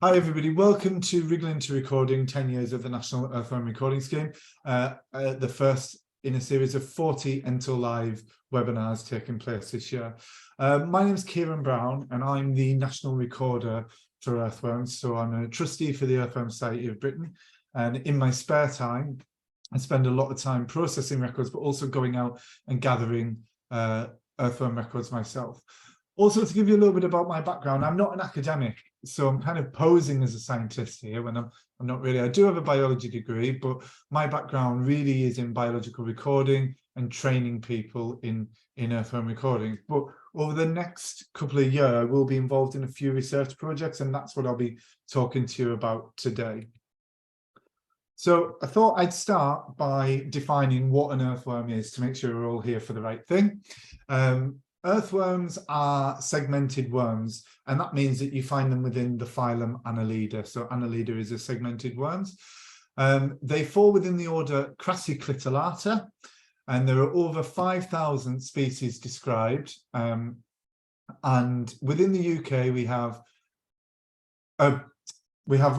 Hi everybody, welcome to Wriggling to Recording, 10 years of the National Earthworm Recording Scheme, the first in a series of 40 Until Live webinars taking place this year. My name is Keiron Brown and I'm the National Recorder for Earthworms, so I'm a trustee for the Earthworm Society of Britain, and in my spare time I spend a lot of time processing records but also going out and gathering earthworm records myself. Also, to give you a little bit about my background, I'm not an academic, so I'm kind of posing as a scientist here when I'm not really. I do have a biology degree, but my background really is in biological recording and training people in earthworm recording. But over the next couple of years, I will be involved in a few research projects, and that's what I'll be talking to you about today. So I thought I'd start by defining what an earthworm is to make sure we're all here for the right thing. Earthworms are segmented worms, and that means that you find them within the phylum Annelida. So Annelida is a segmented worms. They fall within the order Crassiclitellata, and there are over 5,000 species described. And within the UK, we have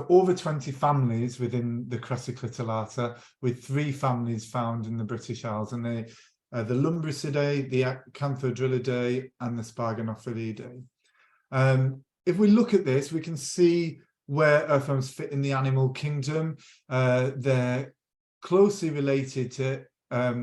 over 20 families within the Crassiclitellata, with 3 families found in the British Isles, and they the Lumbricidae, the Acanthodrilidae, and the Sparganophilidae. If we look at this, we can see where earthworms fit in the animal kingdom. They're closely related to a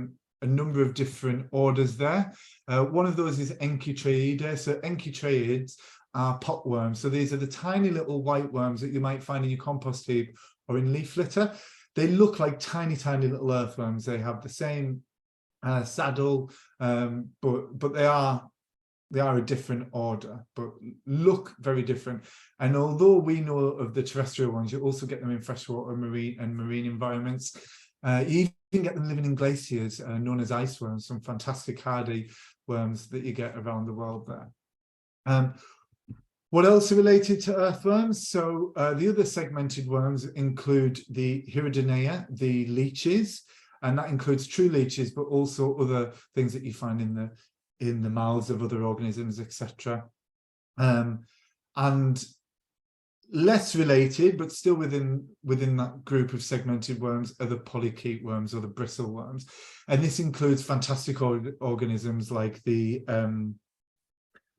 number of different orders there. One of those is Enchytraeidae. So Enchytraeids are potworms. So these are the tiny little white worms that you might find in your compost heap or in leaf litter. They look like tiny, tiny little earthworms. They have the same saddle, but they are a different order, but look very different. And although we know of the terrestrial ones, you also get them in freshwater, marine environments. You even get them living in glaciers, known as ice worms, some fantastic hardy worms that you get around the world there. What else are related to earthworms? So the other segmented worms include the Hirudinea, the leeches, and that includes true leeches, but also other things that you find in the mouths of other organisms, etc. And less related, but still within that group of segmented worms, are the polychaete worms or the bristle worms, and this includes fantastic organisms like the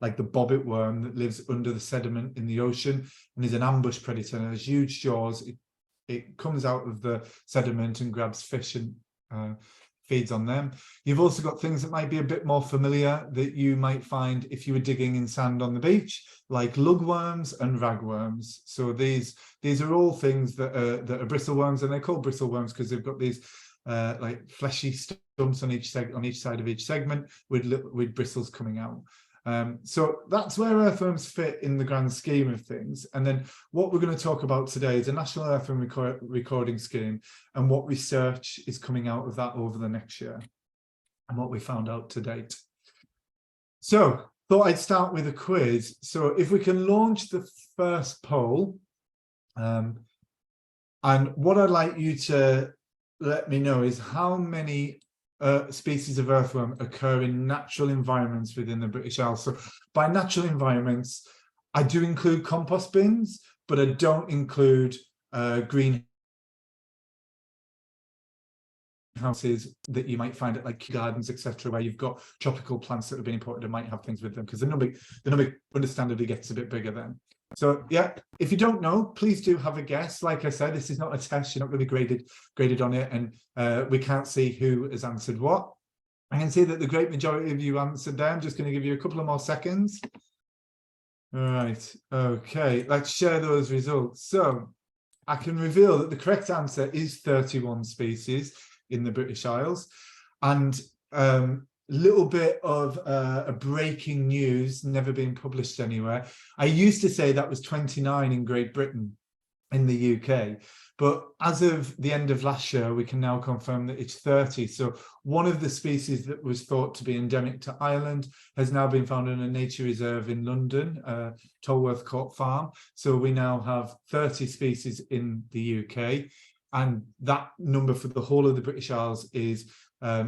bobbit worm that lives under the sediment in the ocean and is an ambush predator and has huge jaws. It comes out of the sediment and grabs fish and feeds on them. You've also got things that might be a bit more familiar that you might find if you were digging in sand on the beach, like lugworms and ragworms. So these are all things that are bristle worms, and they're called bristle worms because they've got these like fleshy stumps on each side of each segment with bristles coming out. So that's where earthworms fit in the grand scheme of things. And then what we're going to talk about today is a National Earthworm Recording Scheme and what research is coming out of that over the next year and what we found out to date. So thought I'd start with a quiz. So if we can launch the first poll, and what I'd like you to let me know is how many species of earthworm occur in natural environments within the British Isles. So by natural environments, I do include compost bins, but I don't include greenhouses that you might find at like gardens, etc., where you've got tropical plants that have been imported and might have things with them, because the number understandably gets a bit bigger then. So yeah, if you don't know, please do have a guess. Like I said, this is not a test. You're not going to be graded on it, and we can't see who has answered what. I can see that the great majority of you answered there. I'm just going to give you a couple of more seconds. All right, okay, let's share those results. So I can reveal that the correct answer is 31 species in the British Isles, and little bit of a breaking news, never been published anywhere. I used to say that was 29 in Great Britain, in the UK, but as of the end of last year, we can now confirm that it's 30. So one of the species that was thought to be endemic to Ireland has now been found in a nature reserve in London, Tolworth Court Farm. So we now have 30 species in the UK, and that number for the whole of the British Isles is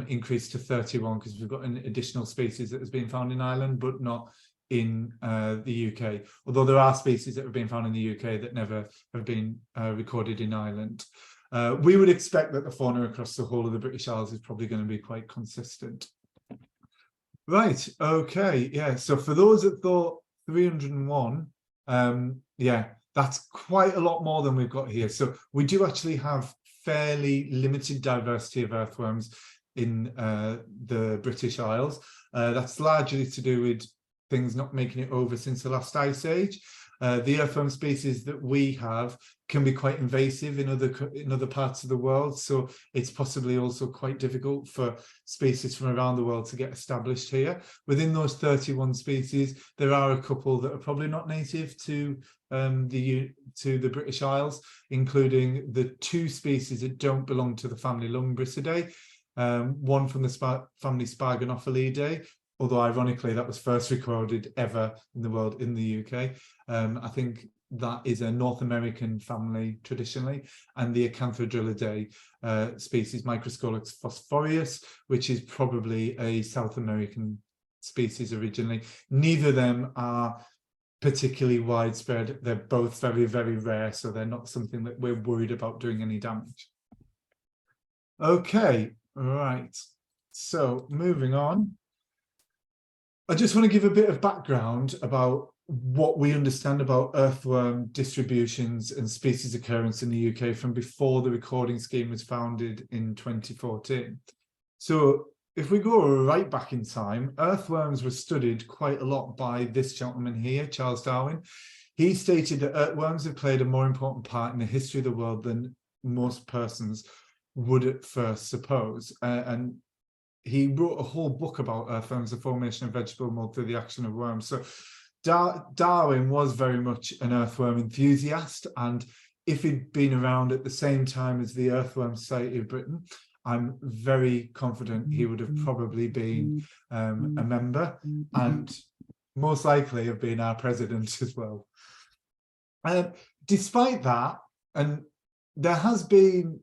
increased to 31 because we've got an additional species that has been found in Ireland, but not in the UK, although there are species that have been found in the UK that never have been recorded in Ireland. We would expect that the fauna across the whole of the British Isles is probably going to be quite consistent. Right, okay, yeah, so for those that thought 301, yeah, that's quite a lot more than we've got here. So we do actually have fairly limited diversity of earthworms in the British Isles. That's largely to do with things not making it over since the last ice age. The earthworm species that we have can be quite invasive in other parts of the world, so it's possibly also quite difficult for species from around the world to get established here. Within those 31 species, there are a couple that are probably not native to the British Isles, including the 2 species that don't belong to the family Lumbricidae, one from the family Sparganophilidae, although ironically that was first recorded ever in the world in the UK. I think that is a North American family traditionally, and the Acanthodrilidae species Microscolix phosphoreus, which is probably a South American species originally. Neither of them are particularly widespread. They're both very, very rare, so they're not something that we're worried about doing any damage. Okay, right. So moving on. I just want to give a bit of background about what we understand about earthworm distributions and species occurrence in the UK from before the recording scheme was founded in 2014. So if we go right back in time, earthworms were studied quite a lot by this gentleman here, Charles Darwin. He stated that earthworms have played a more important part in the history of the world than most persons would at first suppose. And he wrote a whole book about earthworms, the formation of vegetable mold through the action of worms. So Darwin was very much an earthworm enthusiast, and if he'd been around at the same time as the Earthworm Society of Britain, I'm very confident he would have probably been a member, and most likely have been our president as well. Despite that, and there has been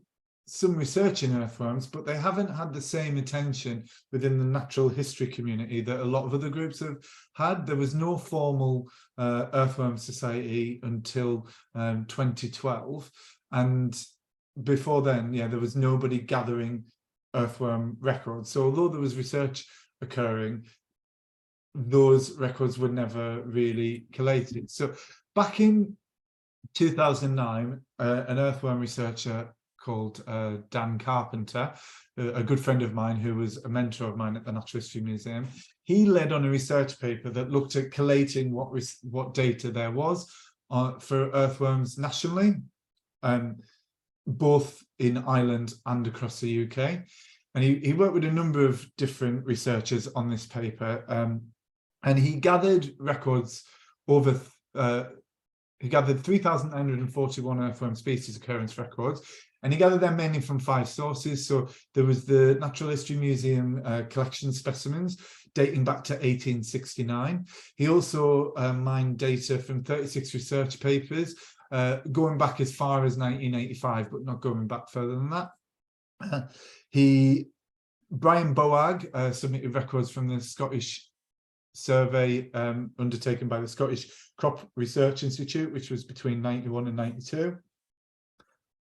some research in earthworms, but they haven't had the same attention within the natural history community that a lot of other groups have had. There was no formal Earthworm Society until 2012, and before then, yeah, there was nobody gathering earthworm records. So although there was research occurring, those records were never really collated. So back in 2009, an earthworm researcher called Dan Carpenter, a good friend of mine who was a mentor of mine at the Natural History Museum, he led on a research paper that looked at collating what data there was for earthworms nationally, both in Ireland and across the UK. And he worked with a number of different researchers on this paper, and he gathered records over he gathered 3,941 earthworm species occurrence records, and he gathered them mainly from 5 sources. So there was the Natural History Museum collection specimens dating back to 1869. He also mined data from 36 research papers going back as far as 1985, but not going back further than that. Brian Boag submitted records from the Scottish survey undertaken by the Scottish Crop Research Institute, which was between 91 and 92.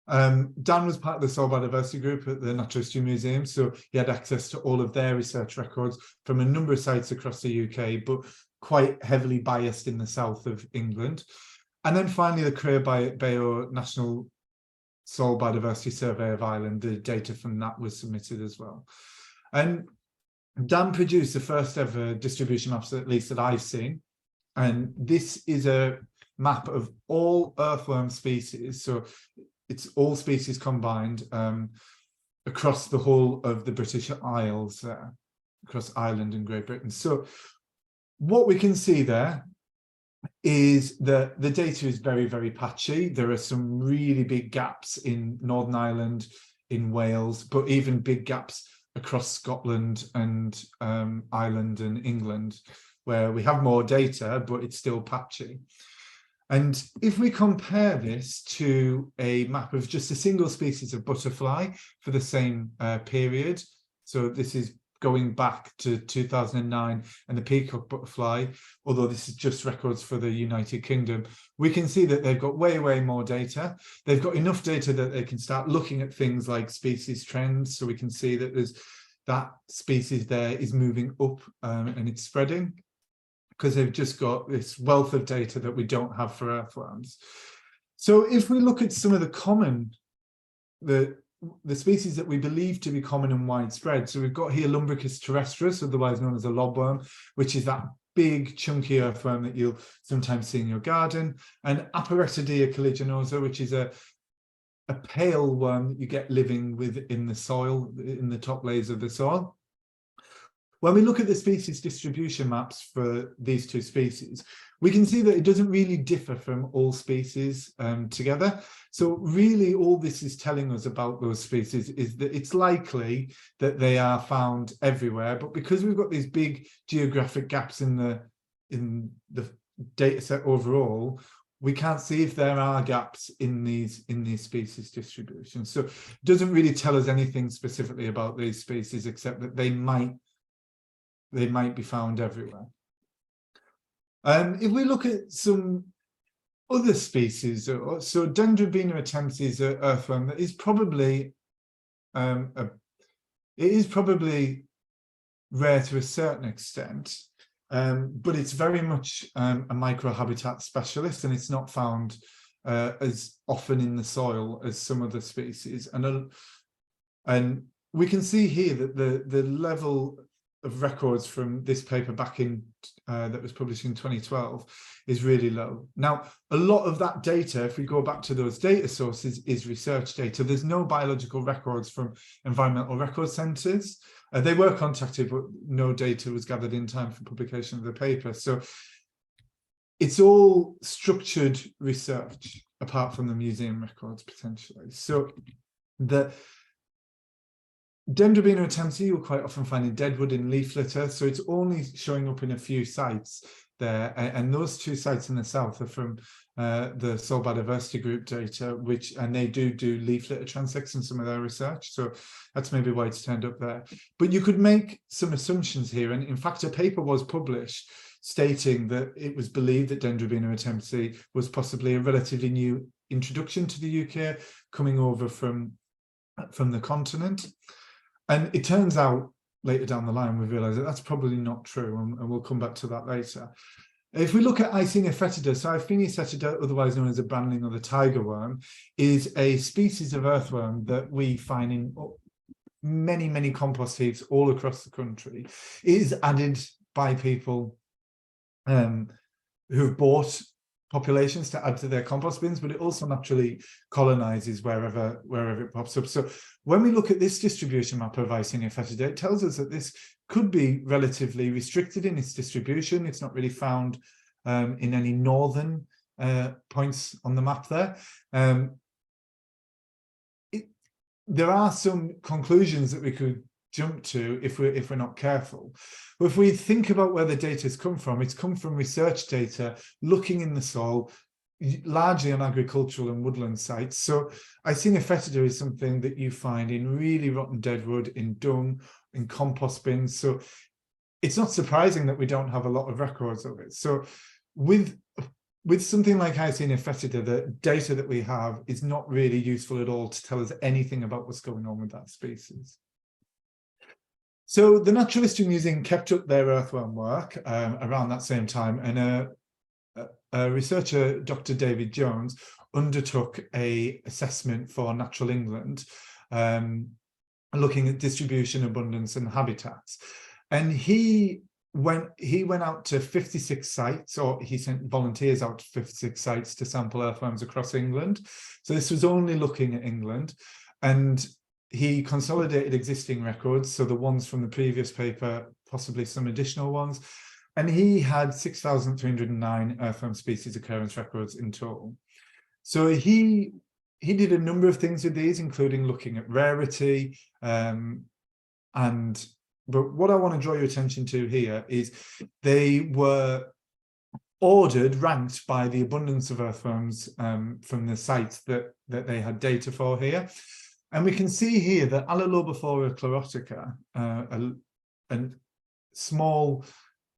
Dan was part of the Soil Biodiversity Group at the Natural History Museum, so he had access to all of their research records from a number of sites across the UK, but quite heavily biased in the south of England. And then finally, the Crair Bayo National Soil Biodiversity Survey of Ireland, the data from that was submitted as well. And Dan produced the first ever distribution maps, at least that I've seen. And this is a map of all earthworm species. So it's all species combined across the whole of the British Isles there, across Ireland and Great Britain. So what we can see there is that the data is very, very patchy. There are some really big gaps in Northern Ireland, in Wales, but even big gaps across Scotland and Ireland and England, where we have more data, but it's still patchy. And if we compare this to a map of just a single species of butterfly for the same period, so this is going back to 2009 and the peacock butterfly, although this is just records for the United Kingdom, we can see that they've got way more data. They've got enough data that they can start looking at things like species trends. So we can see that there's that species there is moving up and it's spreading, because they've just got this wealth of data that we don't have for earthworms. So if we look at some of the common, the species that we believe to be common and widespread, so we've got here Lumbricus terrestris, otherwise known as a lobworm, which is that big chunky earthworm that you'll sometimes see in your garden, and Aparettidae caliginosa, which is a pale worm that you get living within the soil, in the top layers of the soil. When we look at the species distribution maps for these two species, we can see that it doesn't really differ from all species together. So really all this is telling us about those species is that it's likely that they are found everywhere, but because we've got these big geographic gaps in the data set overall, we can't see if there are gaps in these species distributions. So it doesn't really tell us anything specifically about these species, except that they might be found everywhere. If we look at some other species, so Dendrobina attempts is an earthworm that is probably rare to a certain extent, but it's very much a microhabitat specialist, and it's not found as often in the soil as some other species. And we can see here that the level of records from this paper back in that was published in 2012 is really low. Now, a lot of that data, if we go back to those data sources, is research data. There's no biological records from environmental record centres. They were contacted, but no data was gathered in time for publication of the paper. So it's all structured research, apart from the museum records potentially. So the Dendrobina attempti you'll quite often find in deadwood in leaf litter, so it's only showing up in a few sites there, and those two sites in the south are from the Soil Biodiversity Group data, and they do leaf litter transects in some of their research, so that's maybe why it's turned up there. But you could make some assumptions here, and in fact a paper was published stating that it was believed that Dendrobina attempti was possibly a relatively new introduction to the UK, coming over from the continent. And it turns out later down the line, we realise that that's probably not true, and we'll come back to that later. If we look at Icenia fetida, so Icenia fetida, otherwise known as a brandling or the tiger worm, is a species of earthworm that we find in many compost heaps all across the country. It is added by people who've bought populations to add to their compost bins, but it also naturally colonizes wherever it pops up. So when we look at this distribution map of Icenia fetida, it tells us that this could be relatively restricted in its distribution. It's not really found in any northern points on the map there. There are some conclusions that we could jump to if we're not careful. But if we think about where the data has come from, it's come from research data looking in the soil, largely on agricultural and woodland sites. So Icenia fetida is something that you find in really rotten deadwood, in dung, in compost bins. So it's not surprising that we don't have a lot of records of it. So with something like Icenia fetida, the data that we have is not really useful at all to tell us anything about what's going on with that species. So the Natural History Museum kept up their earthworm work around that same time, and a researcher, Dr. David Jones, undertook an assessment for Natural England, looking at distribution, abundance, and habitats. And he went out to 56 sites, or he sent volunteers out to 56 sites to sample earthworms across England. So this was only looking at England, and he consolidated existing records, so the ones from the previous paper, possibly some additional ones, and he had 6,309 earthworm species occurrence records in total. So he did a number of things with these, including looking at rarity, but what I want to draw your attention to here is they were ranked by the abundance of earthworms from the sites that they had data for here. And we can see here that Allobophora chlorotica, small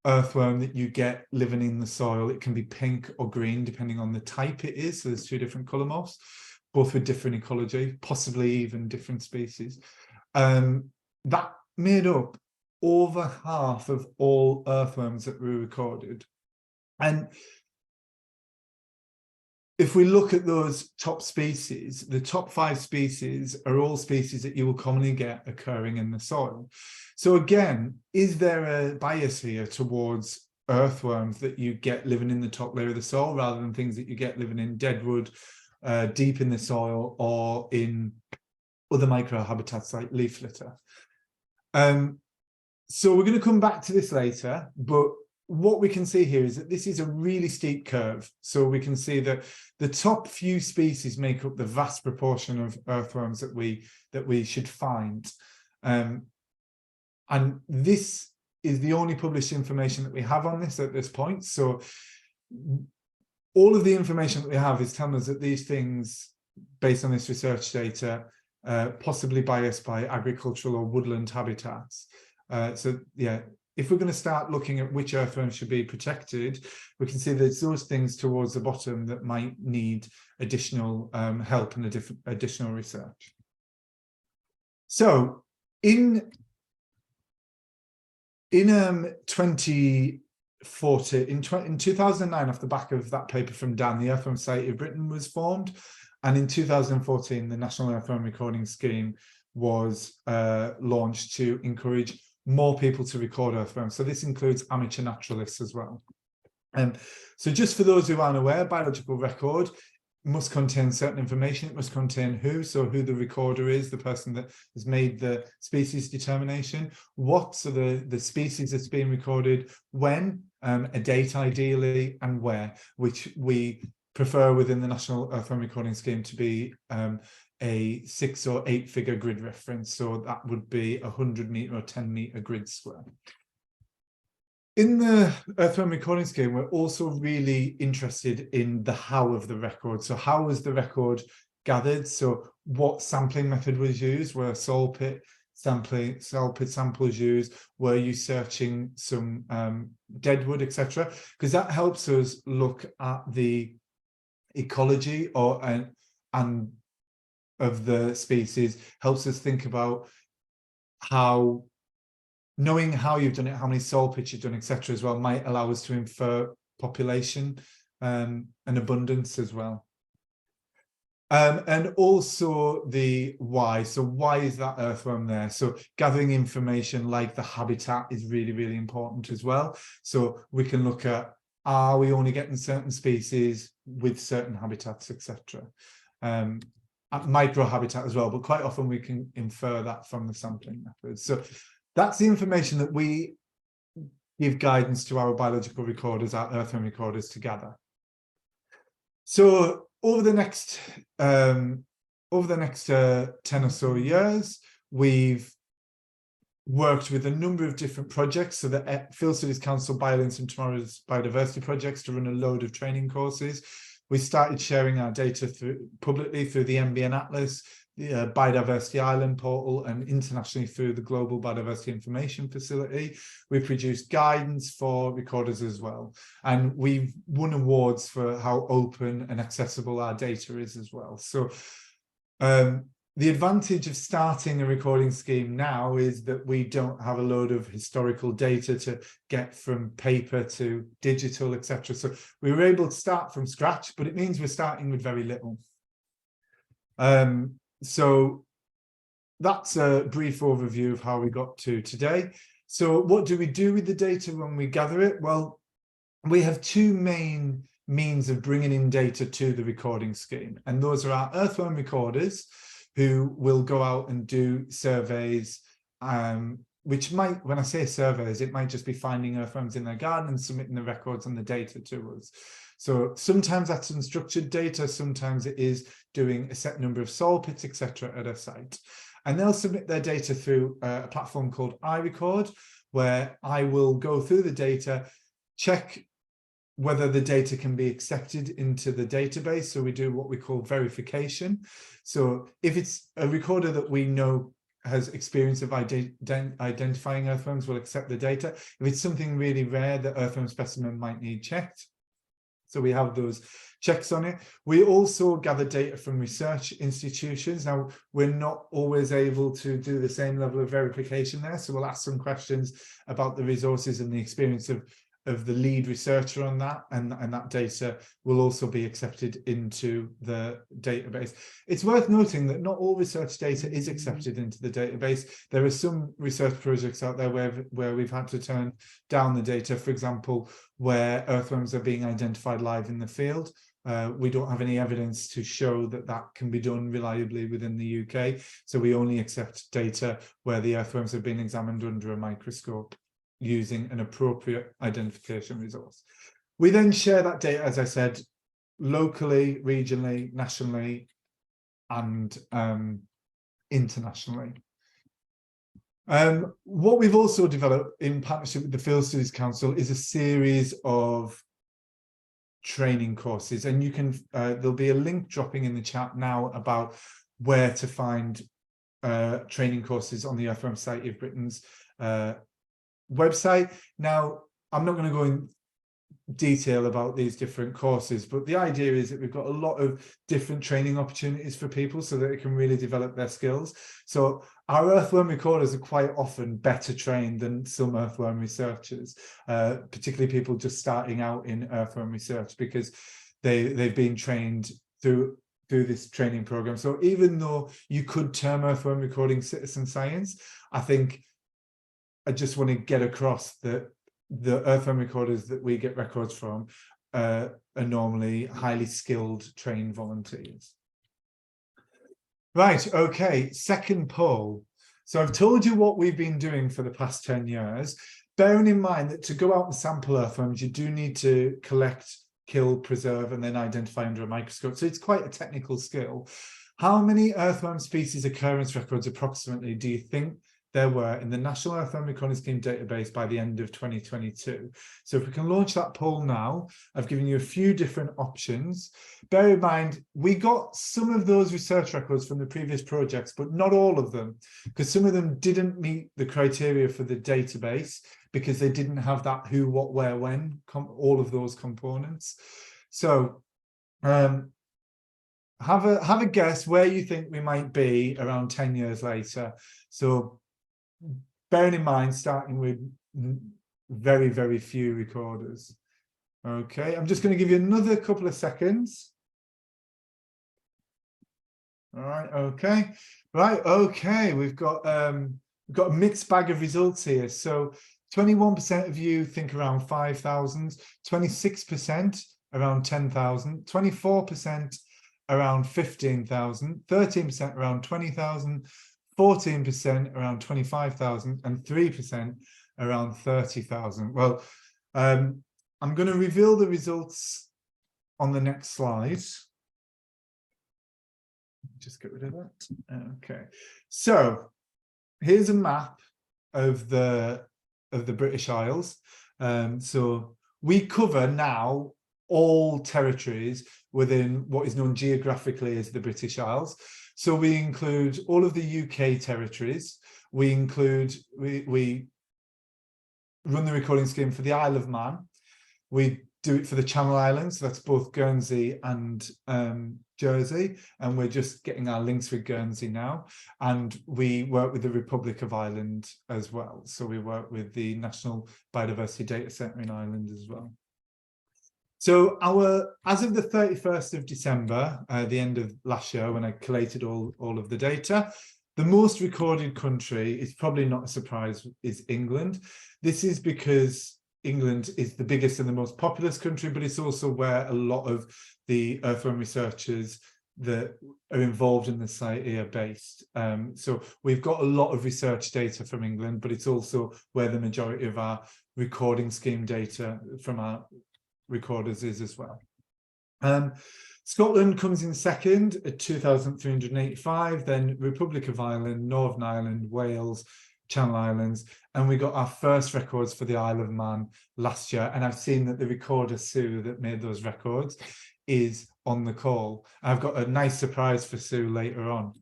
earthworm that you get living in the soil. It can be pink or green, depending on the type it is. So there's 2 different colour morphs, both with different ecology, possibly even different species. That made up over half of all earthworms that were recorded. And if we look at those top species, the top 5 species are all species that you will commonly get occurring in the soil. So again, is there a bias here towards earthworms that you get living in the top layer of the soil rather than things that you get living in deadwood, deep in the soil, or in other microhabitats like leaf litter? So we're going to come back to this later, but what we can see here is that this is a really steep curve. So we can see that the top few species make up the vast proportion of earthworms that we should find. And this is the only published information that we have on this at this point. So all of the information that we have is telling us that these things, based on this research data, possibly biased by agricultural or woodland habitats. So yeah, if we're going to start looking at which earthworms should be protected, we can see there's those things towards the bottom that might need additional help and additional research. So in 2009, off the back of that paper from Dan, the Earthworm Society of Britain was formed. And in 2014, the National Earthworm Recording Scheme was launched to encourage more people to record earthworms. So this includes amateur naturalists as well. So just for those who aren't aware, biological record must contain certain information. It must contain who the recorder is, the person that has made the species determination, what, so the species that's being recorded, when, a date ideally, and where, which we prefer within the National Earthworm Recording Scheme to be a 6 or 8 figure grid reference. So that would be 100 metre or 10 metre grid square. In the Earthworm Recording Scheme, we're also really interested in the how of the record. So how was the record gathered? So what sampling method was used? Were soil pit samples used? Were you searching some deadwood, etc.? Because that helps us look at the ecology and of the species, helps us think about how, knowing how you've done it, how many soil pits you've done, etc. as well, might allow us to infer population and abundance as well. And also the why. So why is that earthworm there? So gathering information like the habitat is really, really important as well. So we can look at, are we only getting certain species with certain habitats, etc. Microhabitat as well, but quite often we can infer that from the sampling methods. So that's the information that we give guidance to our biological recorders, our earthworm recorders, to gather. So over the next 10 or so years, we've worked with a number of different projects. So the Field Studies Council Biolins and Tomorrow's Biodiversity projects to run a load of training courses. We started sharing our data publicly through the NBN Atlas, the Biodiversity Island portal, and internationally through the Global Biodiversity Information Facility. We produced guidance for recorders as well. And we've won awards for how open and accessible our data is as well. So the advantage of starting a recording scheme now is that we don't have a load of historical data to get from paper to digital, etc. So we were able to start from scratch, but it means we're starting with very little. So that's a brief overview of how we got to today. So what do we do with the data when we gather it? Well, we have 2 main means of bringing in data to the recording scheme, and those are our earthworm recorders, who will go out and do surveys, which might, when I say surveys, it might just be finding earthworms in their garden and submitting the records and the data to us. So sometimes that's unstructured data, sometimes it is doing a set number of soil pits, etc. at a site. And they'll submit their data through a platform called iRecord, where I will go through the data, check whether the data can be accepted into the database. So we do what we call verification. So if it's a recorder that we know has experience of identifying earthworms will accept the data. If it's something really rare, the earthworm specimen might need checked. So we have those checks on it. We also gather data from research institutions. Now, we're not always able to do the same level of verification there. So we'll ask some questions about the resources and the experience of the lead researcher on that, and that data will also be accepted into the database. It's worth noting that not all research data is accepted into the database. There are some research projects out there where we've had to turn down the data, for example, where earthworms are being identified live in the field. We don't have any evidence to show that that can be done reliably within the UK, so we only accept data where the earthworms have been examined under a microscope using an appropriate identification resource. We then share that data, as I said, locally, regionally, nationally, and internationally. What we've also developed in partnership with the Field Studies Council is a series of training courses, and you can there'll be a link dropping in the chat now about where to find training courses on the Earthworm Society of Britain's website. Now, I'm not going to go in detail about these different courses, but the idea is that we've got a lot of different training opportunities for people so that they can really develop their skills. So our earthworm recorders are quite often better trained than some earthworm researchers, particularly people just starting out in earthworm research, because they've been trained through this training program. So even though you could term earthworm recording citizen science, I think I just want to get across that the earthworm recorders that we get records from are normally highly skilled, trained volunteers. Right, okay, second poll. So I've told you what we've been doing for the past 10 years, bearing in mind that to go out and sample earthworms, you do need to collect, kill, preserve, and then identify under a microscope. So it's quite a technical skill. How many earthworm species occurrence records approximately do you think there were in the National Earthworm Recording Scheme database by the end of 2022. So if we can launch that poll now, I've given you a few different options. Bear in mind, we got some of those research records from the previous projects, but not all of them, because some of them didn't meet the criteria for the database because they didn't have that who, what, where, when, all of those components. So have a guess where you think we might be around 10 years later. So bearing in mind, starting with very, very few recorders. Okay, I'm just going to give you another couple of seconds. All right, okay. Right, okay, we've got a mixed bag of results here. So 21% of you think around 5,000, 26% around 10,000, 24% around 15,000, 13% around 20,000, 14% around 25,000, and 3% around 30,000. Well, I'm going to reveal the results on the next slide. Just get rid of that. Okay. So here's a map of the British Isles. So we cover now all territories within what is known geographically as the British Isles. So we include all of the UK territories. We run the recording scheme for the Isle of Man. We do it for the Channel Islands, so that's both Guernsey and Jersey, and we're just getting our links with Guernsey now. And we work with the Republic of Ireland as well. So we work with the National Biodiversity Data Centre in Ireland as well. So as of the 31st of December, the end of last year, when I collated all of the data, the most recorded country, it's probably not a surprise, is England. This is because England is the biggest and the most populous country, but it's also where a lot of the earthworm researchers that are involved in the society are based. So we've got a lot of research data from England, but it's also where the majority of our recording scheme data from our recorders is as well. Scotland comes in second at 2,385, then Republic of Ireland, Northern Ireland, Wales, Channel Islands, and we got our first records for the Isle of Man last year. And I've seen that the recorder, Sue, that made those records is on the call. I've got a nice surprise for Sue later on.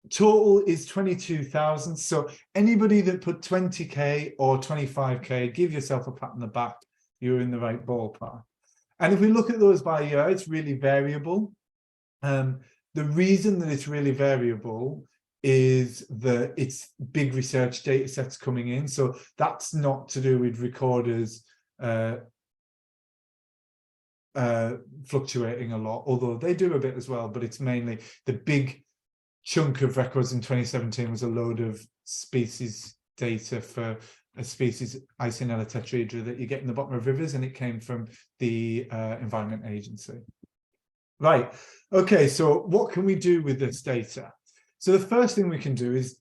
Total is 22,000. So anybody that put 20k or 25k, give yourself a pat on the back. You're in the right ballpark. And if we look at those by year, it's really variable. The reason that it's really variable is that it's big research data sets coming in. So that's not to do with recorders fluctuating a lot, although they do a bit as well, but it's mainly the big chunk of records in 2017 was a load of species data for a species Icynella tetrahedra that you get in the bottom of rivers, and it came from the Environment Agency. Right, okay, so what can we do with this data? So the first thing we can do is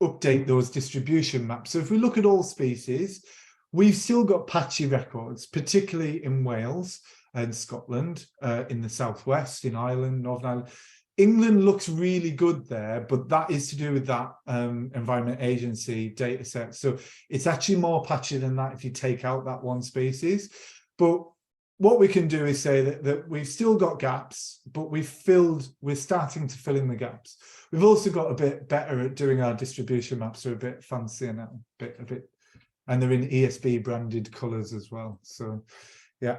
update those distribution maps. So if we look at all species, we've still got patchy records, particularly in Wales and Scotland, in the southwest, in Ireland, Northern Ireland. England looks really good there, but that is to do with that Environment Agency data set. So it's actually more patchy than that if you take out that one species. But what we can do is say that we've still got gaps, but we're starting to fill in the gaps. We've also got a bit better at doing our distribution maps. They're a bit fancier now, a bit, and they're in ESB branded colours as well. So yeah.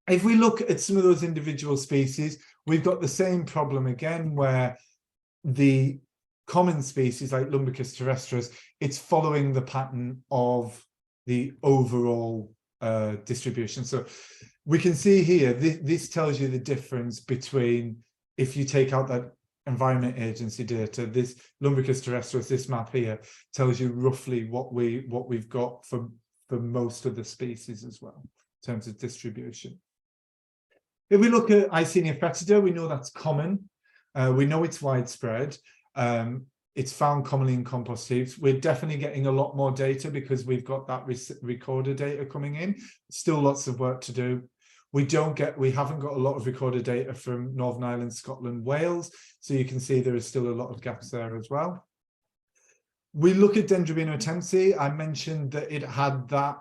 If we look at some of those individual species, we've got the same problem again, where the common species like Lumbricus terrestris, it's following the pattern of the overall distribution. So we can see here, this tells you the difference between, if you take out that Environment Agency data, this Lumbricus terrestris, this map here, tells you roughly what we've got for most of the species as well, in terms of distribution. If we look at Icenia foetida, we know that's common. We know it's widespread. It's found commonly in compost heaps. We're definitely getting a lot more data because we've got that recorder data coming in. Still lots of work to do. We haven't got a lot of recorder data from Northern Ireland, Scotland, Wales. So you can see there is still a lot of gaps there as well. We look at Dendrobina otense. I mentioned that it had that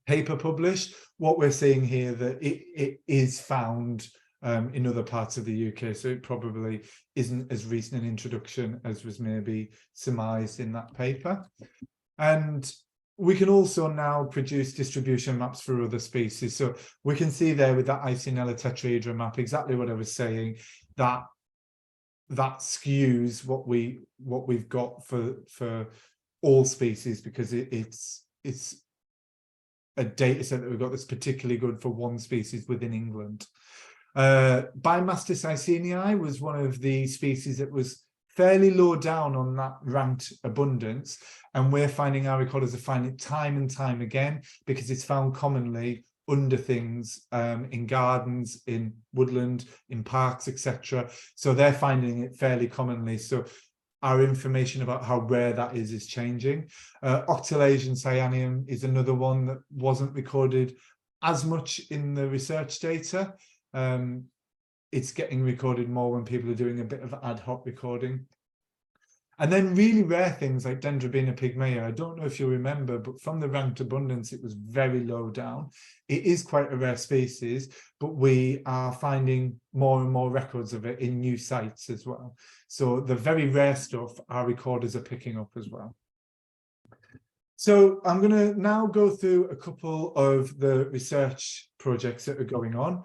paper published. What we're seeing here, that it is found in other parts of the UK, so it probably isn't as recent an introduction as was maybe surmised in that paper. And we can also now produce distribution maps for other species. So we can see there with that Icynella tetrahedra map exactly what I was saying, that skews what we've got for all species, because it's a data set that we've got that's particularly good for one species within England. Bimastis iceniae was one of the species that was fairly low down on that ranked abundance, and we're finding our recorders are finding it time and time again because it's found commonly under things in gardens, in woodland, in parks, etc. So they're finding it fairly commonly. So our information about how rare that is changing. Octalasian cyaneum is another one that wasn't recorded as much in the research data. It's getting recorded more when people are doing a bit of ad hoc recording. And then really rare things like Dendrobina pygmaea. I don't know if you remember, but from the ranked abundance, it was very low down. It is quite a rare species, but we are finding more and more records of it in new sites as well. So the very rare stuff, our recorders are picking up as well. So I'm going to now go through a couple of the research projects that are going on.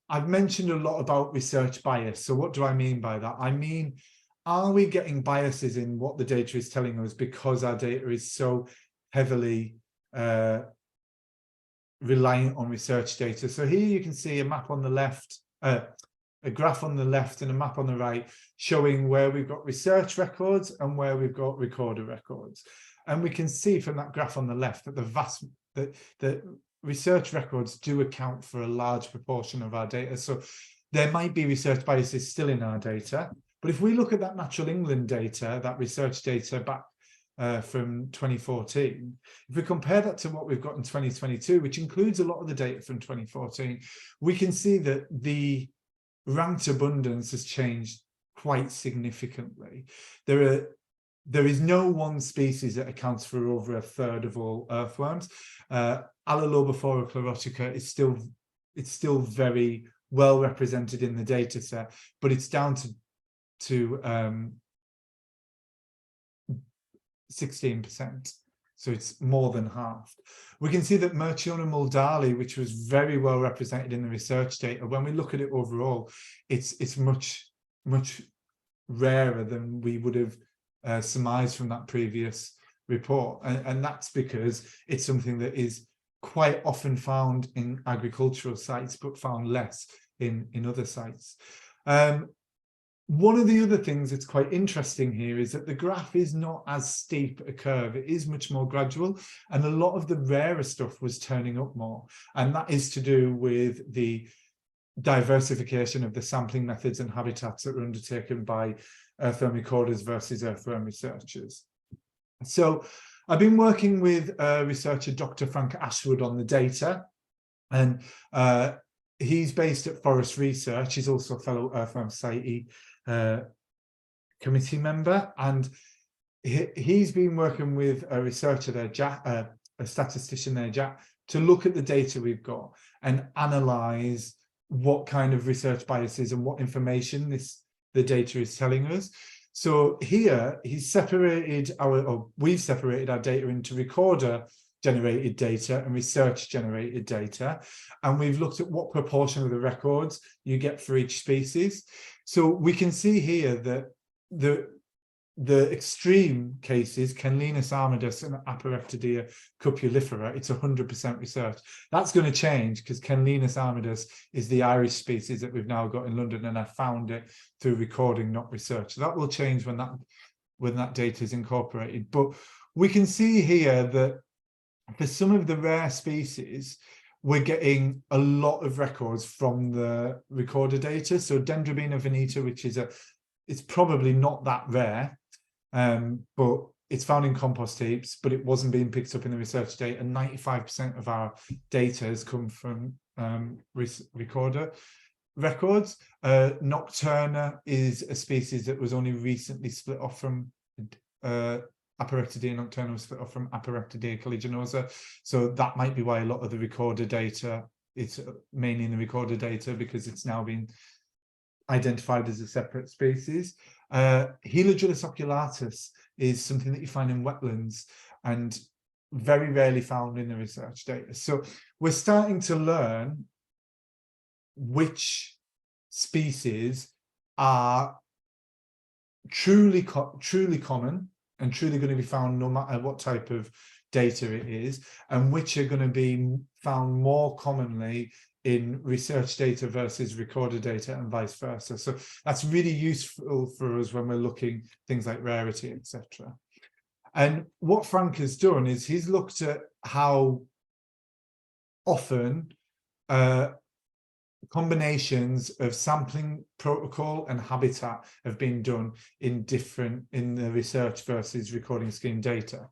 I've mentioned a lot about research bias. So what do I mean by that? I mean, are we getting biases in what the data is telling us because our data is so heavily reliant on research data? So here you can see a map on the left, a graph on the left and a map on the right showing where we've got research records and where we've got recorder records. And we can see from that graph on the left that the research records do account for a large proportion of our data. So there might be research biases still in our data. But if we look at that Natural England data, that research data back from 2014, if we compare that to what we've got in 2022, which includes a lot of the data from 2014, we can see that the ranked abundance has changed quite significantly. There is no one species that accounts for over a third of all earthworms. Alalobophora chlorotica is still very well represented in the data set, but it's down to to 16%. So it's more than half. We can see that Merciona muldali, which was very well represented in the research data, when we look at it overall, it's much rarer than we would have surmised from that previous report. And that's because it's something that is quite often found in agricultural sites, but found less in other sites. One of the other things that's quite interesting here is that the graph is not as steep a curve. It is much more gradual, and a lot of the rarer stuff was turning up more. And that is to do with the diversification of the sampling methods and habitats that were undertaken by earthworm recorders versus earthworm researchers. So I've been working with researcher Dr. Frank Ashwood on the data, and he's based at Forest Research. He's also a fellow Earthworm Society committee member, and he's been working with a researcher there, Jack, a statistician there, Jack, to look at the data we've got and analyze what kind of research biases and what information the data is telling us. So here we've separated our data into recorder generated data and research generated data, and we've looked at what proportion of the records you get for each species. So we can see here that the extreme cases, Kenlinus armidus and Aparectidea cupulifera, it's 100% research. That's going to change because Kenlinus armidus is the Irish species that we've now got in London, and I found it through recording, not research. So that will change when that data is incorporated. But we can see here that for some of the rare species, we're getting a lot of records from the recorder data. So Dendrobina veneta, which is it's probably not that rare, but it's found in compost heaps, but it wasn't being picked up in the research data. And 95% of our data has come from recorder records. Nocturna is a species that was only recently split off from Aparectidea nocturna was split off from Aparectidea colliginosa. So that might be why a lot of the recorder data, it's mainly in the recorder data because it's now been identified as a separate species. Heliogelis oculatus is something that you find in wetlands and very rarely found in the research data. So we're starting to learn which species are truly common and truly going to be found no matter what type of data it is, and which are going to be found more commonly in research data versus recorder data and vice versa. So that's really useful for us when we're looking things like rarity, etc. And what Frank has done is he's looked at how often combinations of sampling protocol and habitat have been done in the research versus recording scheme data.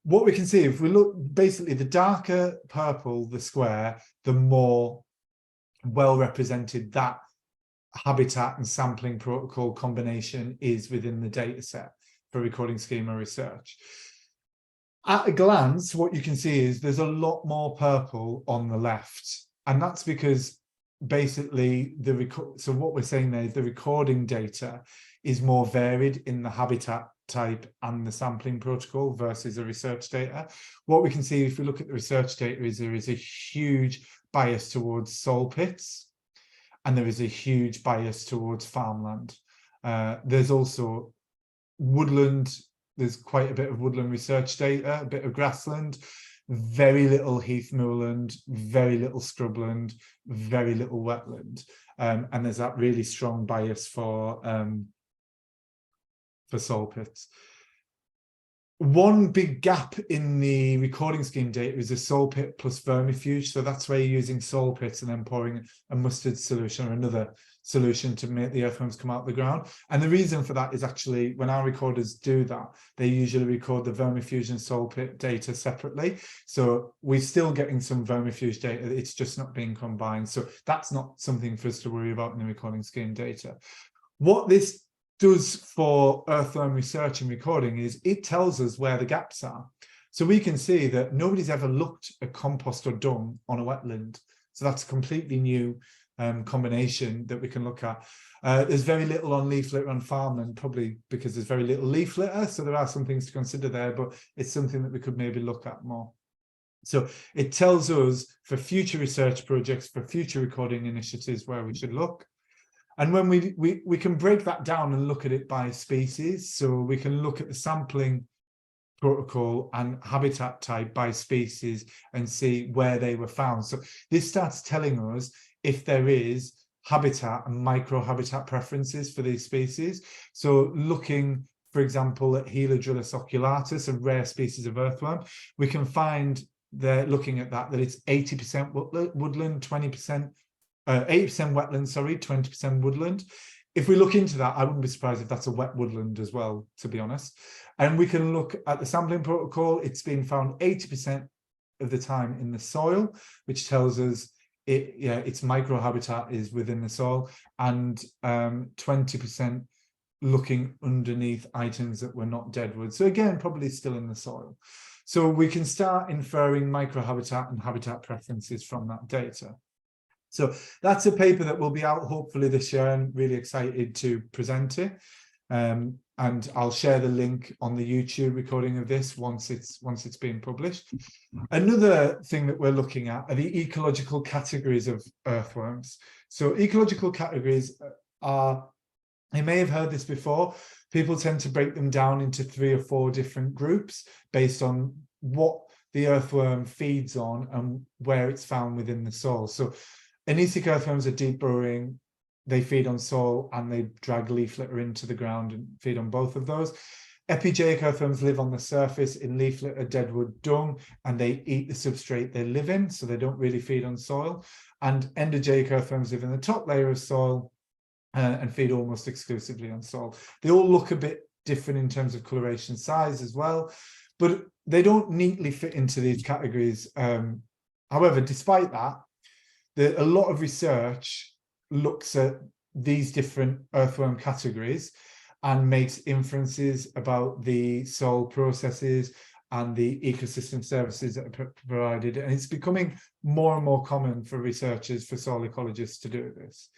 What we can see, if we look, basically the darker purple the square, the more well represented that habitat and sampling protocol combination is within the data set for recording scheme or research. At a glance, what you can see is there's a lot more purple on the left, and that's because basically so what we're saying there is the recording data is more varied in the habitat type and the sampling protocol versus the research data. What we can see if we look at the research data is there is a huge bias towards soil pits, and there is a huge bias towards farmland. There's also woodland, there's quite a bit of woodland research data, a bit of grassland, very little heath moorland, very little scrubland, very little wetland, and there's that really strong bias for soil pits. One big gap in the recording scheme data is a soil pit plus vermifuge. So that's where you're using soil pits and then pouring a mustard solution or another solution to make the earthworms come out of the ground. And the reason for that is actually when our recorders do that, they usually record the vermifuge and soil pit data separately. So we're still getting some vermifuge data, it's just not being combined. So that's not something for us to worry about in the recording scheme data. What this does for earthworm research and recording is it tells us where the gaps are. So we can see that nobody's ever looked at compost or dung on a wetland. So that's a completely new combination that we can look at. There's very little on leaf litter on farmland, probably because there's very little leaf litter, so there are some things to consider there, but it's something that we could maybe look at more. So it tells us for future research projects, for future recording initiatives, where we should look. And when we can break that down and look at it by species, so we can look at the sampling protocol and habitat type by species and see where they were found. So this starts telling us if there is habitat and microhabitat preferences for these species. So looking, for example, at Helodrillus oculatus, a rare species of earthworm, we can find they're looking at that it's 80% woodland, 20%, 80% wetland, sorry, 20% woodland. If we look into that, I wouldn't be surprised if that's a wet woodland as well, to be honest. And we can look at the sampling protocol. It's been found 80% of the time in the soil, which tells us its microhabitat is within the soil, and 20% looking underneath items that were not deadwood. So again, probably still in the soil. So we can start inferring microhabitat and habitat preferences from that data. So that's a paper that will be out hopefully this year. I'm really excited to present it. And I'll share the link on the YouTube recording of this once it's been published. Another thing that we're looking at are the ecological categories of earthworms. So ecological categories are, you may have heard this before, people tend to break them down into 3 or 4 different groups based on what the earthworm feeds on and where it's found within the soil. So anisic earthworms are deep burrowing, they feed on soil and they drag leaf litter into the ground and feed on both of those. Epigeic earthworms live on the surface in leaf litter, deadwood, dung, and they eat the substrate they live in, so they don't really feed on soil. And endogeic earthworms live in the top layer of soil and feed almost exclusively on soil. They all look a bit different in terms of coloration, size as well, but they don't neatly fit into these categories. However, despite that, a lot of research looks at these different earthworm categories and makes inferences about the soil processes and the ecosystem services that are provided. And it's becoming more and more common for researchers, for soil ecologists to do this.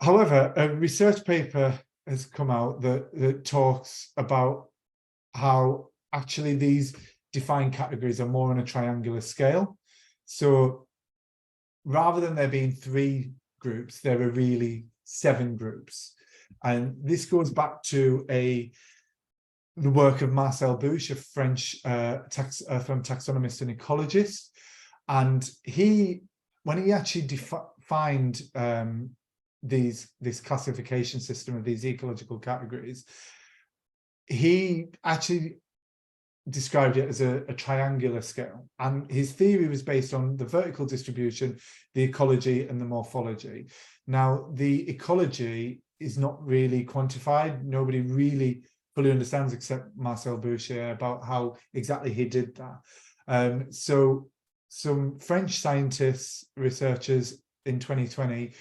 However, a research paper has come out that talks about how actually these defined categories are more on a triangular scale. So rather than there being 3 groups, there are really 7 groups. And this goes back to the work of Marcel Bouche, a French earthworm taxonomist and ecologist. And when he actually defined this classification system of these ecological categories, he actually described it as a triangular scale, and his theory was based on the vertical distribution, the ecology, and the morphology. Now, the ecology is not really quantified. Nobody really fully understands except Marcel Bouche about how exactly he did that. So some French scientists, researchers in 2020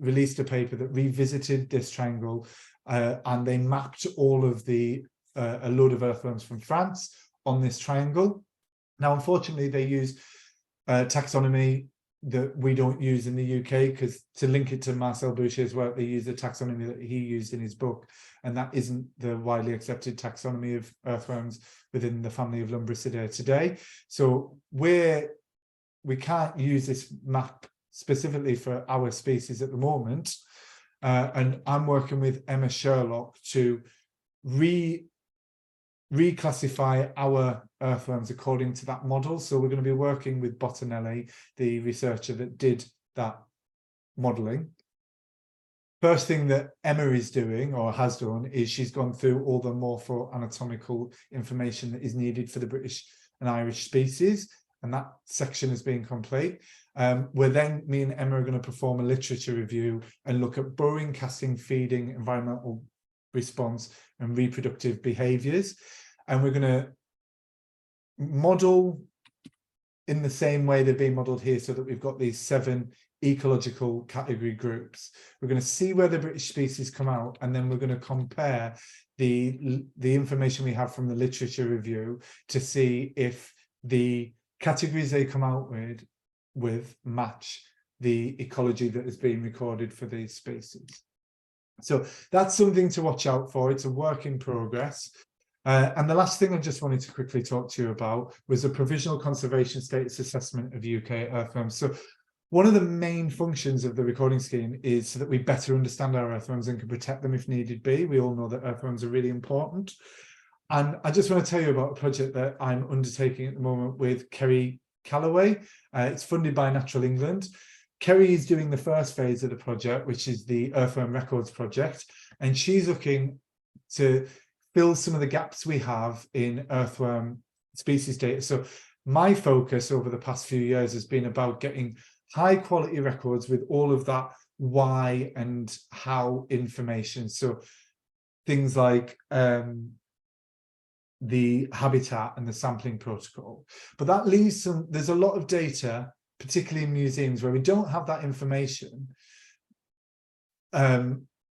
released a paper that revisited this triangle, and they mapped all of a load of earthworms from France on this triangle. Now, unfortunately, they use taxonomy that we don't use in the UK, because to link it to Marcel Bouche's work, they use the taxonomy that he used in his book, and that isn't the widely accepted taxonomy of earthworms within the family of Lumbricidae today. So we can't use this map specifically for our species at the moment, and I'm working with Emma Sherlock to reclassify our earthworms according to that model. So we're going to be working with Bottinelli, the researcher that did that modelling. First thing that Emma is doing, or has done, is she's gone through all the morpho-anatomical information that is needed for the British and Irish species, and that section has been complete. Me and Emma are going to perform a literature review and look at burrowing, casting, feeding, environmental response, and reproductive behaviours. And we're going to model in the same way they've been modelled here, so that we've got these 7 ecological category groups. We're going to see where the British species come out, and then we're going to compare the information we have from the literature review to see if the categories they come out with match the ecology that has been recorded for these species. So that's something to watch out for. It's a work in progress. And the last thing I just wanted to quickly talk to you about was a provisional conservation status assessment of UK earthworms. So one of the main functions of the recording scheme is so that we better understand our earthworms and can protect them if needed be. We all know that earthworms are really important. And I just want to tell you about a project that I'm undertaking at the moment with Kerry Callaway. It's funded by Natural England. Kerry is doing the first phase of the project, which is the Earthworm Records project, and she's looking to fill some of the gaps we have in earthworm species data. So my focus over the past few years has been about getting high quality records with all of that why and how information. So things like the habitat and the sampling protocol. But that leaves there's a lot of data, particularly in museums, where we don't have that information.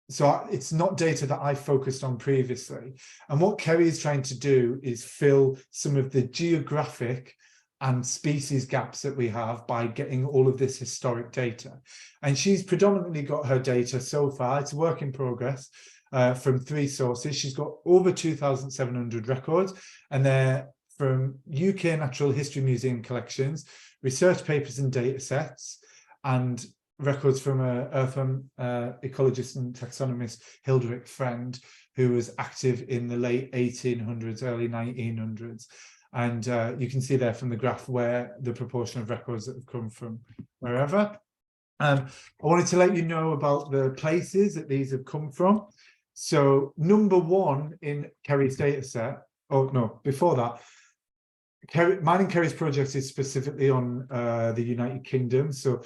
So it's not data that I focused on previously. And what Kerry is trying to do is fill some of the geographic and species gaps that we have by getting all of this historic data. And she's predominantly got her data so far, it's a work in progress, from 3 sources. She's got over 2,700 records, and they're from UK Natural History Museum collections, research papers and data sets, and records from an earthworm ecologist and taxonomist, Hilderic Friend, who was active in the late 1800s, early 1900s. And you can see there from the graph where the proportion of records that have come from wherever. I wanted to let you know about the places that these have come from. So number 1 in Kerry's data set, oh no, before that, mine and Kerry's project is specifically on the United Kingdom. So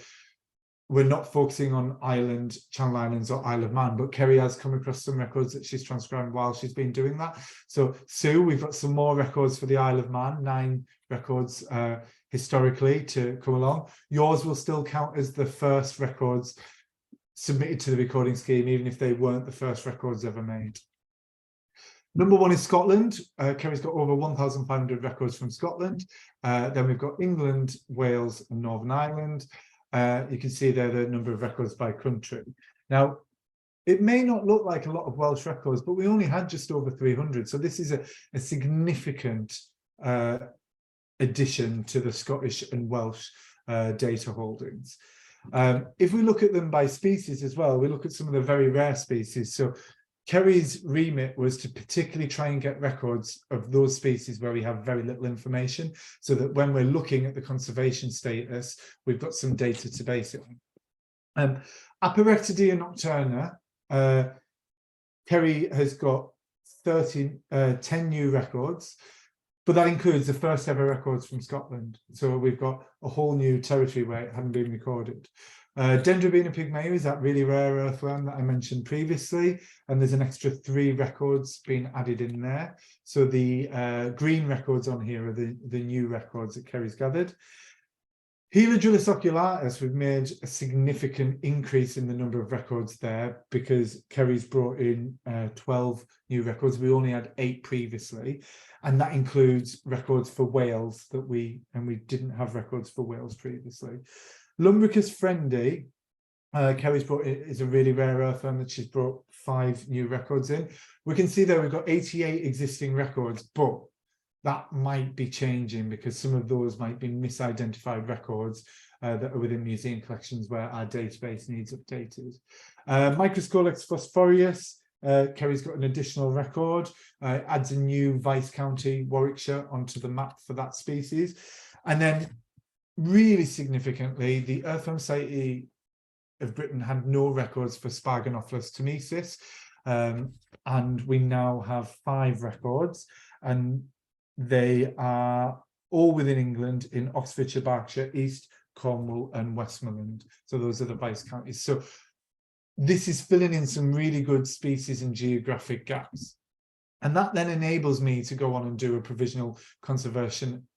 we're not focusing on Ireland, Channel Islands or Isle of Man, but Kerry has come across some records that she's transcribed while she's been doing that. So Sue, we've got some more records for the Isle of Man, 9 records historically to come along. Yours will still count as the first records submitted to the recording scheme, even if they weren't the first records ever made. Number 1 is Scotland. Kerry's got over 1,500 records from Scotland. Then we've got England, Wales and Northern Ireland. You can see there the number of records by country. Now, it may not look like a lot of Welsh records, but we only had just over 300. So this is a significant addition to the Scottish and Welsh data holdings. If we look at them by species as well, we look at some of the very rare species. So Kerry's remit was to particularly try and get records of those species where we have very little information, so that when we're looking at the conservation status, we've got some data to base it on. Aporectidea nocturna, Kerry has got 10 new records, but that includes the first ever records from Scotland. So we've got a whole new territory where it hadn't been recorded. Dendrobina pygmaea is that really rare earthworm that I mentioned previously, and there's an extra 3 records being added in there. So the green records on here are the new records that Kerry's gathered. Helodrillus oculatus, we've made a significant increase in the number of records there because Kerry's brought in 12 new records. We only had 8 previously, and that includes records for Wales that we didn't have records for Wales previously. Lumbricus frendi, Kerry's brought in, is a really rare earthworm that she's brought 5 new records in. We can see there we've got 88 existing records, but that might be changing because some of those might be misidentified records that are within museum collections where our database needs updated. Microscolex phosphoreus, Kerry's got an additional record, adds a new Vice County, Warwickshire, onto the map for that species. And then really significantly, the Earthworm Society of Britain had no records for Sparganophilus tomesis, and we now have 5 records, and they are all within England in Oxfordshire, Berkshire, East Cornwall and Westmoreland. So those are the Vice Counties. So this is filling in some really good species and geographic gaps. And that then enables me to go on and do a provisional conservation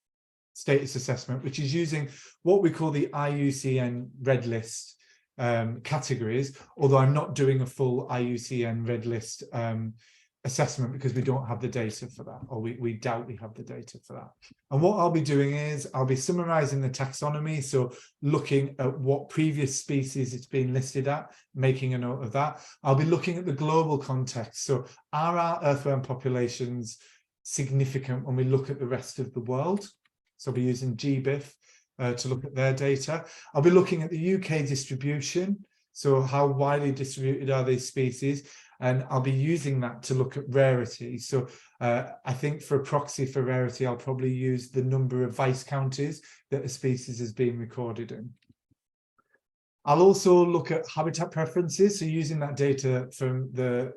status assessment, which is using what we call the IUCN red list categories, although I'm not doing a full IUCN red list assessment because we don't have the data for that, or we doubt we have the data for that. And what I'll be doing is I'll be summarizing the taxonomy, so looking at what previous species it's been listed at, making a note of that. I'll be looking at the global context, so are our earthworm populations significant when we look at the rest of the world? So I'll be using GBIF to look at their data. I'll be looking at the UK distribution, so how widely distributed are these species? And I'll be using that to look at rarity. So I think for a proxy for rarity, I'll probably use the number of vice counties that a species has been recorded in. I'll also look at habitat preferences. So using that data from the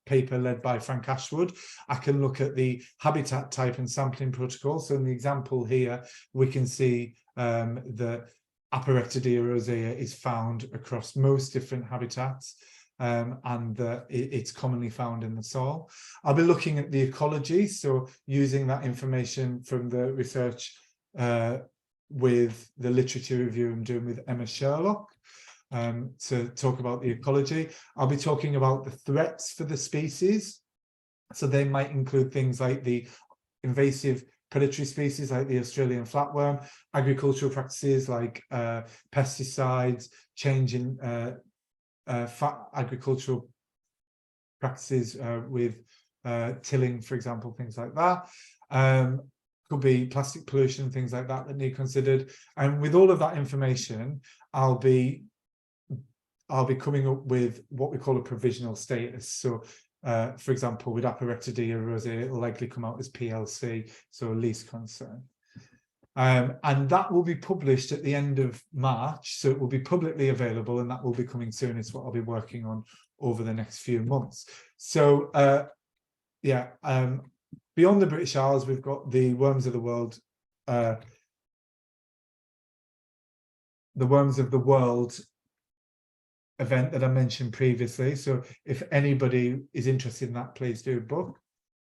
paper led by Frank Ashwood, I can look at the habitat type and sampling protocol. So in the example here, we can see the Aparectidae rosea is found across most different habitats. And it's commonly found in the soil. I'll be looking at the ecology, so using that information from the research with the literature review I'm doing with Emma Sherlock to talk about the ecology. I'll be talking about the threats for the species, so they might include things like the invasive predatory species like the Australian flatworm, agricultural practices like pesticides, change in agricultural practices with tilling, for example, things like that. Could be plastic pollution, things like that need considered. And with all of that information, I'll be coming up with what we call a provisional status. So for example, with Aparectidae rosea, it'll likely come out as PLC, so least concern. And that will be published at the end of March, so it will be publicly available, and that will be coming soon. It's what I'll be working on over the next few months. So beyond the British Isles, we've got the Worms of the World, the Worms of the World event that I mentioned previously. So if anybody is interested in that, please do book.